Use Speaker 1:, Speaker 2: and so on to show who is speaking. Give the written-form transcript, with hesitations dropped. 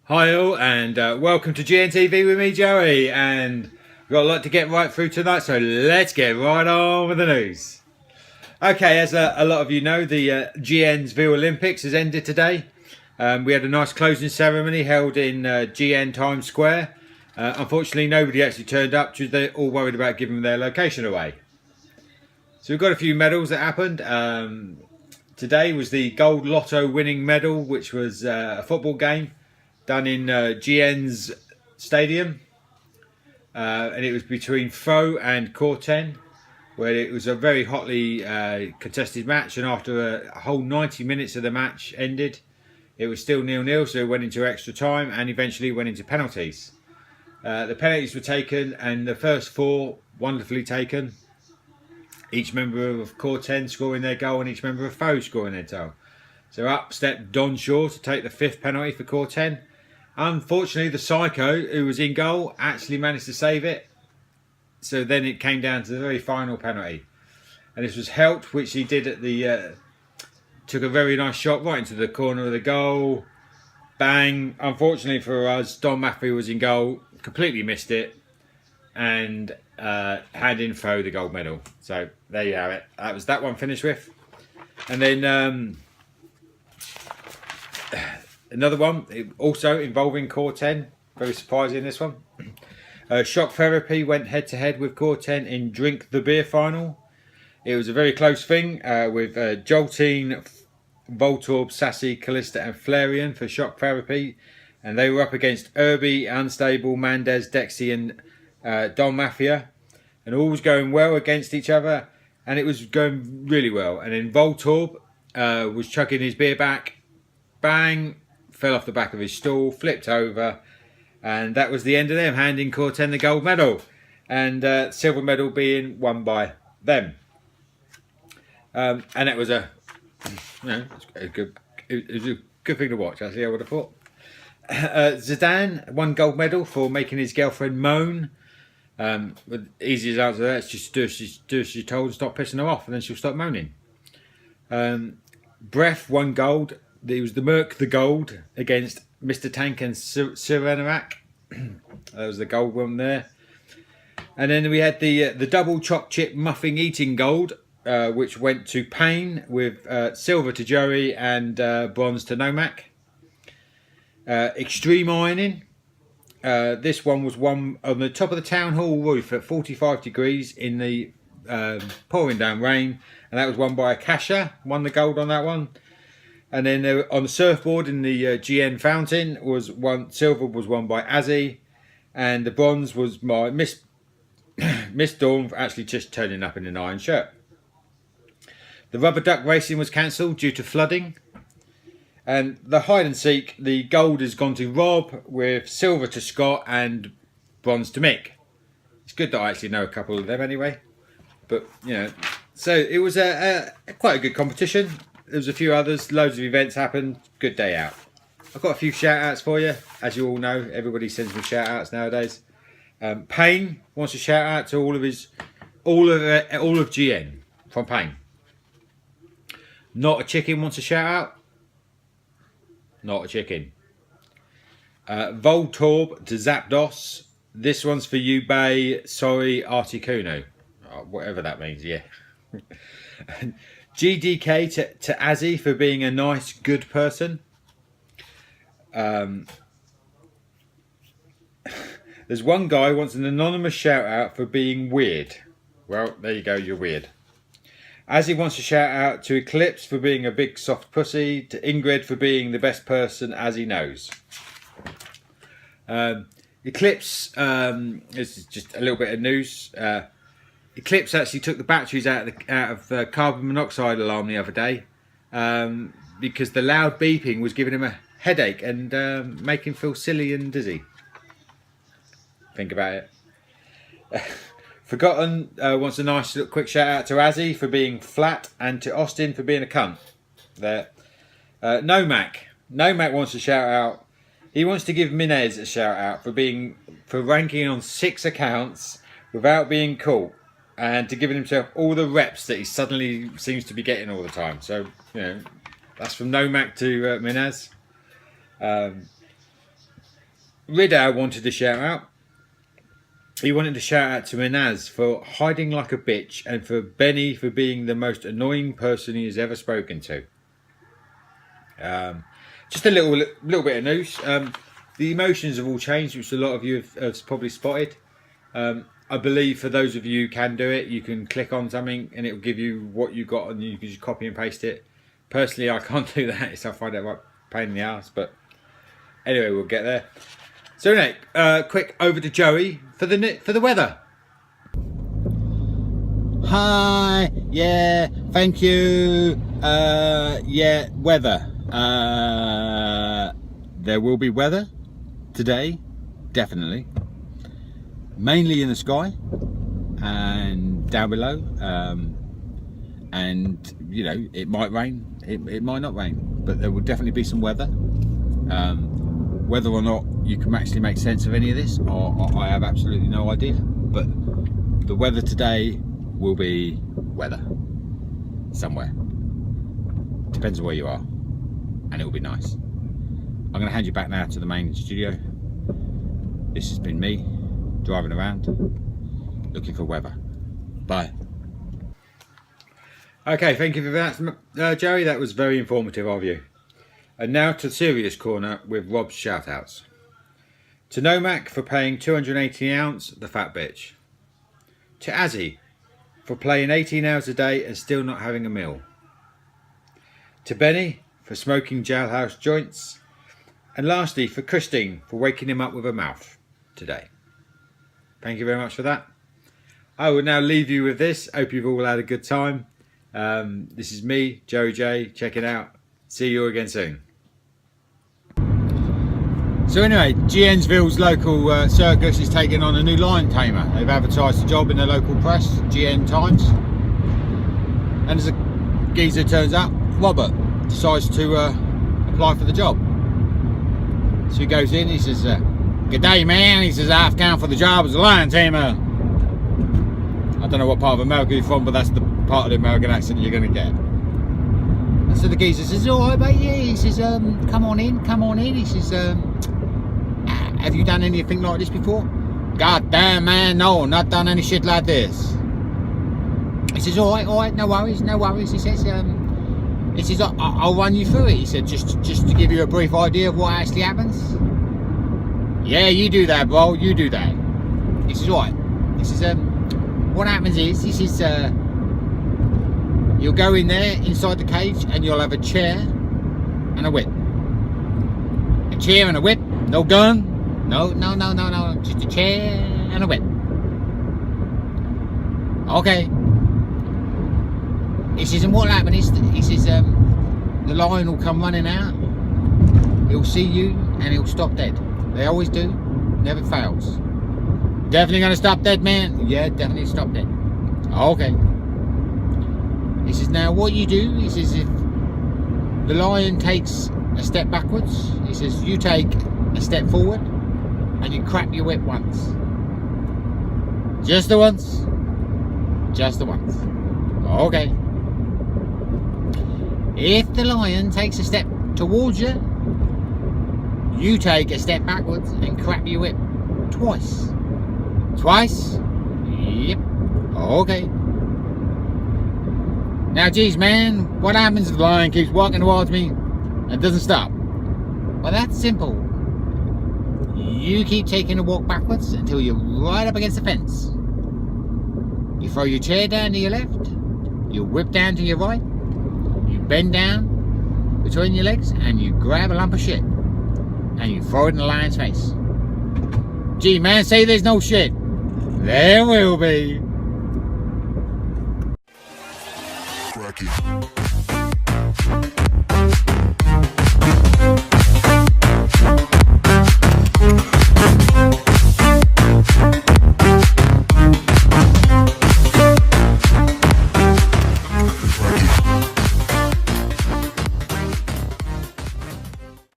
Speaker 1: Hi all, and welcome to GNTV with me, Joey, and we've got a lot to get right through tonight, so let's get right on with the news. Okay, as a lot of you know, the GN'sville Olympics has ended today. We had a nice closing ceremony held in GN Times Square. Unfortunately, nobody actually turned up because they're all worried about giving their location away. So we've got a few medals that happened. Today was the gold lotto winning medal, which was a football game done in GN's stadium, and it was between Faux and Corten, where it was a very hotly contested match, and after a whole 90 minutes of the match ended, it was still 0-0, so it went into extra time and eventually went into penalties. The penalties were taken, and the first four wonderfully taken, each member of Corten scoring their goal and each member of Faux scoring their goal. So up stepped Don Shaw to take the fifth penalty for Corten. Unfortunately, the psycho who was in goal actually managed to save it. So then it came down to the very final penalty. And this was Helt, which he did at the... took a very nice shot right into the corner of the goal. Bang. Unfortunately for us, Don Maffey was in goal. Completely missed it. And had in Faux the gold medal. So there you have it. That was that one finished with. And then... another one, also involving Corten. Very surprising, this one. Shock Therapy went head-to-head with Corten in Drink the Beer final. It was a very close thing with Joltine, Voltorb, Sassy, Callista and Flareon for Shock Therapy. And they were up against Irby, Unstable, Mandez, Dexy and Don Mafia. And all was going well against each other. And it was going really well. And then Voltorb was chucking his beer back. Bang! Fell off the back of his stool, flipped over, and that was the end of them, handing Corten the gold medal, and silver medal being won by them. And it was a good thing to watch. Actually, I would have thought. Zidane won gold medal for making his girlfriend moan. The easiest answer to that is just do as she's told and stop pissing her off, and then she'll stop moaning. Breath won gold. It was the Merc the Gold against Mr. Tank and Sirenarak. That was the gold one there. And then we had the double choc chip muffin eating gold, which went to Payne with silver to Joey and bronze to Nomak. Extreme ironing. This one was won on the top of the town hall roof at 45 degrees in the pouring down rain, and that was won by Akasha. Won the gold on that one. And then on the surfboard in the GN fountain silver was won by Azzy, and the bronze was by Miss Dawn for actually just turning up in an iron shirt. The rubber duck racing was cancelled due to flooding, and the hide and seek, the gold has gone to Rob with silver to Scott and bronze to Mick. It's good that I actually know a couple of them anyway, but you know, so it was a quite a good competition. There was a few others, loads of events happened. Good day out. I've got a few shout outs for you. As you all know, everybody sends me shout outs nowadays. Payne wants to shout out to all of GN from Payne. Not a Chicken wants a shout out. Not a Chicken. Voltorb to Zapdos. This one's for you, Bay. Sorry, Articuno. Whatever that means, yeah. GDK to Azzy for being a nice, good person. There's one guy who wants an anonymous shout out for being weird. Well, there you go, you're weird. Azzy wants a shout out to Eclipse for being a big soft pussy, to Ingrid for being the best person Azzy knows. Eclipse, this is just a little bit of news. Eclipse actually took the batteries out of the carbon monoxide alarm the other day because the loud beeping was giving him a headache and making him feel silly and dizzy. Think about it. Forgotten wants a nice little quick shout out to Azzy for being flat and to Austin for being a cunt. There. Nomak wants a shout out. He wants to give Minez a shout out for ranking on 6 accounts without being caught. and to giving himself all the reps that he suddenly seems to be getting all the time. So, you know, that's from Nomak to Minaz. Riddau wanted to shout out. He wanted to shout out to Minaz for hiding like a bitch, and for Benny for being the most annoying person he has ever spoken to. Just a little bit of news. The emotions have all changed, which a lot of you have probably spotted. I believe for those of you who can do it, you can click on something and it will give you what you got, and you can just copy and paste it. Personally, I can't do that, so I find it a pain in the ass. But anyway, we'll get there. So Nick, quick over to Joey for the weather.
Speaker 2: Hi, yeah, thank you. Yeah, weather. There will be weather today, definitely. Mainly in the sky and down below. And you know, it might rain, it might not rain, but there will definitely be some weather. Whether or not you can actually make sense of any of this, I have absolutely no idea. But the weather today will be weather somewhere. Depends on where you are, and it will be nice. I'm going to hand you back now to the main studio. This has been me driving around looking for weather. Bye.
Speaker 1: Okay, thank you for that, Joey. That was very informative of you. And now to the serious corner with Rob's shoutouts. To Nomak for paying 280 an ounce, the fat bitch. To Azzy for playing 18 hours a day and still not having a meal. To Benny for smoking jailhouse joints. And lastly, for Christine for waking him up with her mouth today. Thank you very much for that. I will now leave you with this. Hope you've all had a good time. This is me, JOEYJAY. Check it out. See you again soon.
Speaker 2: So anyway, GN'sville's local circus is taking on a new lion tamer. They've advertised the job in the local press, GN Times. And as a geezer turns up, Robert decides to apply for the job. So he goes in, he says, "Good day, man." He says, "I've come for the job as a lion tamer." I don't know what part of America you're from, but that's the part of the American accent you're going to get. And so the geezer says, "All right, mate, yeah." He says, come on in. He says, "Have you done anything like this before?" "God damn, man, no, not done any shit like this." He says, all right, no worries. He says, I'll run you through it. He said, just to give you a brief idea of what actually happens. "Yeah, you do that, bro, you do that." He says, all right. He says, what happens is, he says, you'll go in there inside the cage and you'll have a chair and a whip. A chair and a whip, no gun. No, just a chair and a whip. Okay. He says, and what'll happen is, he says, the lion will come running out, he'll see you and he'll stop dead. They always do, never fails. "Definitely gonna stop dead, man?" "Yeah, definitely stop dead." Okay. He says, now what you do, he says, if the lion takes a step backwards, he says, you take a step forward and you crack your whip once. Just the once. Just the once. Okay. If the lion takes a step towards you, you take a step backwards and crack your whip twice. Twice? Yep. Okay. Now, geez, man, what happens if the lion keeps walking towards me and doesn't stop? Well, that's simple. You keep taking a walk backwards until you're right up against the fence. You throw your chair down to your left, you whip down to your right, you bend down between your legs and you grab a lump of shit and you throw it in the lion's face. Gee, man, say there's no shit. There will be.
Speaker 3: Crack it.